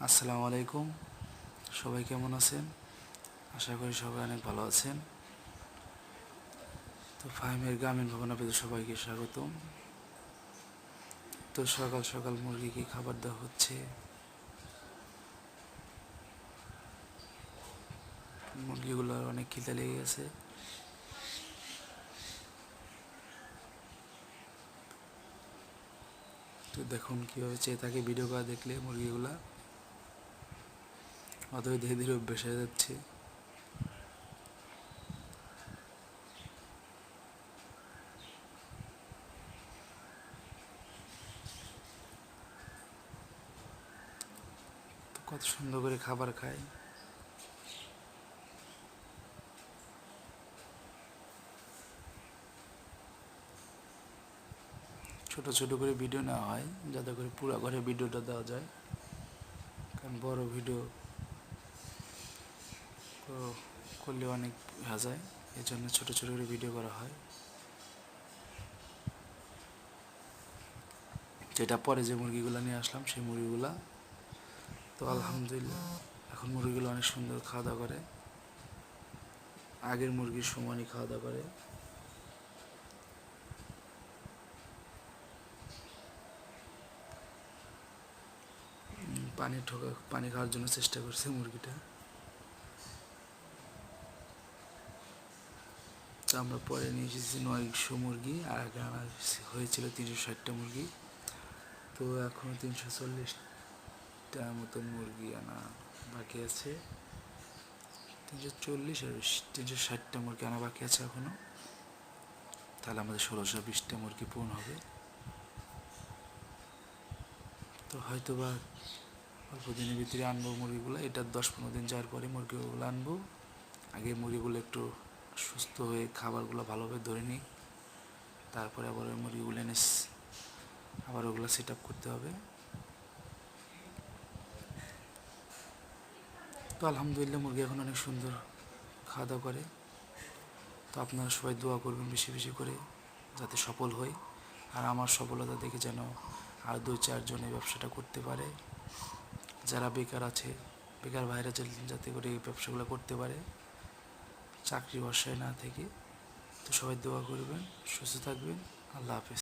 আসসালামু আলাইকুম। সবাই কেমন আছেন? আশা করি সবাই অনেক ভালো আছেন। তো ফাহিমের গ্রামীণ ভবন আপনাদের সবাইকে স্বাগতম। তো সকাল সকাল মুরগিকে খাবার দেওয়া হচ্ছে। মুরগিগুলোর অনেক খিদে লেগে গেছে। তো দেখুন কীভাবে চেয়ে তাকে ভিডিও করা দেখলে মুরগিগুলা অতই ধীরে ধীরে অভ্যেস হয়ে যাচ্ছে। তো কত সুন্দর করে খাবার খায়। ছোট ছোট করে ভিডিও নেওয়া হয় যাতে করে পুরো ঘরে ভিডিওটা দেওয়া যায়, কারণ বড় ভিডিও করলে অনেক হয়ে যায়, এই জন্য ছোটো ছোটো করে ভিডিও করা হয়। যেটা পরে যে মুরগিগুলো নিয়ে আসলাম সেই মুরগিগুলা তো আলহামদুলিল্লাহ এখন মুরগিগুলো অনেক সুন্দর খাওয়া দাওয়া করে, আগের মুরগির সমানই খাওয়া দাওয়া করে। পানি খাওয়ার জন্য চেষ্টা করছে মুরগিটা। তো আমরা পরে নিয়ে এসেছি 900 মুরগি, আর আগে আনা হয়েছিল 360টা মুরগি। তো এখনও 340টার মতন মুরগি আনা বাকি আছে। 340 আর 360টা মুরগি আনা বাকি আছে এখনও। তাহলে আমাদের 1620টা মুরগি পূর্ণ হবে। তো হয়তো বা অল্প দিনের ভিতরে আনবো মুরগিগুলো, এটা 10-15 দিন যাওয়ার পরে মুরগিগুলো আনবো। আগে মুরগিগুলো একটু সুস্থ হয়ে খাবারগুলো ভালোভাবে ধরে নিই, তারপরে আবার ওই মুরগিগুলো এনে আবার ওগুলো সেট আপ করতে হবে। তো আলহামদুলিল্লাহ মুরগি এখন অনেক সুন্দর খাওয়া দাওয়া করে। তো আপনারা সবাই দোয়া করবেন বেশি বেশি করে যাতে সফল হই, আর আমার সফলতা দেখে যেন আর 2-4 জন এই ব্যবসাটা করতে পারে। যারা বেকার আছে, বেকার ভাইরা যাতে করে এই ব্যবসাগুলো করতে পারে, চাকরি ভরসায় না থেকে। তো সবাই দোয়া করবেন, সুস্থ থাকবেন। আল্লাহ হাফেজ।